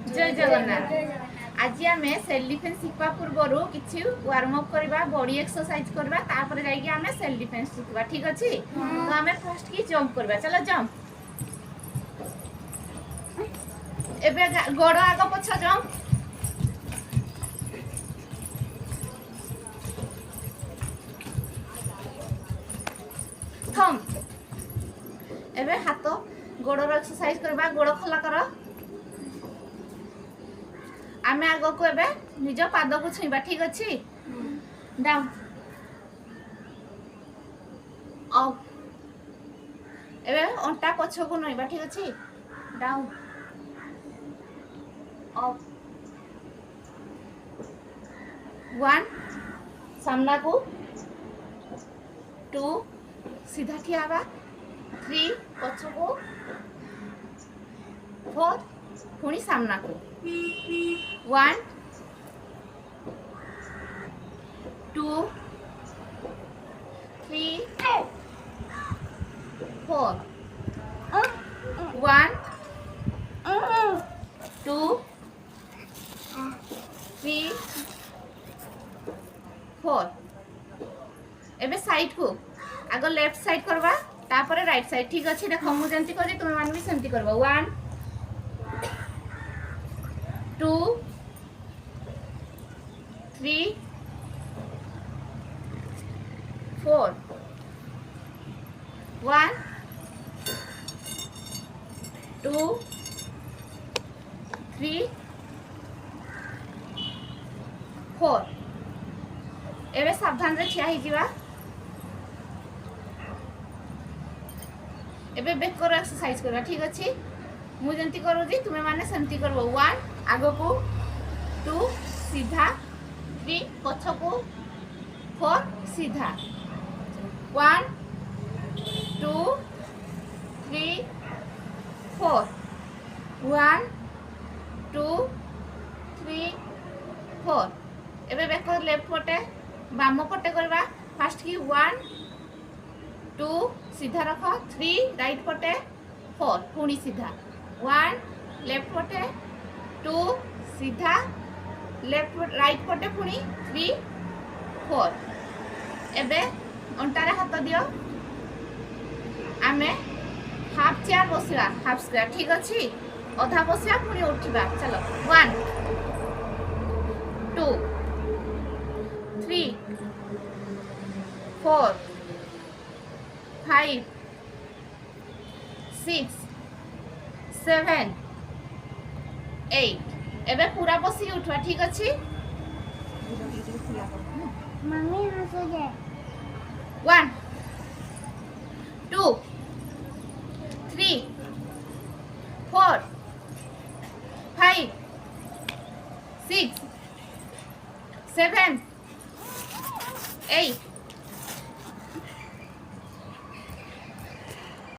जय जगन्नाथ। आज आम सेल्फ डिफेन्स शिखा पूर्व किसी वार्म अप करवा बॉडी एक्सरसाइज करवा तापर जाइए आम सेल्फ डिफेन्स शिखा ठीक अच्छे। तो आम फर्स्ट की जंप करवा चलो जंप एबे गोड़ आग पछ जंप थम एबे हाथ गोड़ एक्सरसाइज करवा गोड़ खोला कर आमे आग को एबे निज पाद को छुईबा ठीक अच्छे डाउन अप एबे अंटा पछ को नइबा ठीक अच्छे डाउन अप 1 सामना को 2 सीधा ठियाबा 3 पछ को 4 पुणी सामना को 1 2 3 4 1 2 3 4 एबे साइड को आग लेफ्ट साइड करवा तापर राइट साइड ठीक अच्छे देख मु जंती करी तुम मान भी सेमती करबा 1 2 3 4 1 2 3 4 एबे सावधान रे छिया हिजिबा एबे बैक कर एक्सरसाइज करबा ठीक अच्छे मु जंती करू जी तुमे माने सेमती करबो 1 आगो को 2 सीधा 3 पछ को 4 सीधा 1 2 3 4 1 2 3 4 एबे बैक कर लेफ्ट पटे बाम पटे करबा फास्ट की 1 2 सीधा रख 3 राइट पटे 4 पुणी सीधा 1 लेफ्ट पटे 2 सीधा लेफ्ट राइट पटे पुणी 3 4 एबे अंटारे हाथ दियो आमे हाफ चेयर बसिबा हाफ स्क्वायर ठीक अच्छे अधा बसिबा पुणी उठिबा चलो 1 2 3 4 5 6 7 8 एबे पूरा बसी उठवा ठीक अच्छे मम्मी हंसो दे 1 2 3 4 5 6 7 8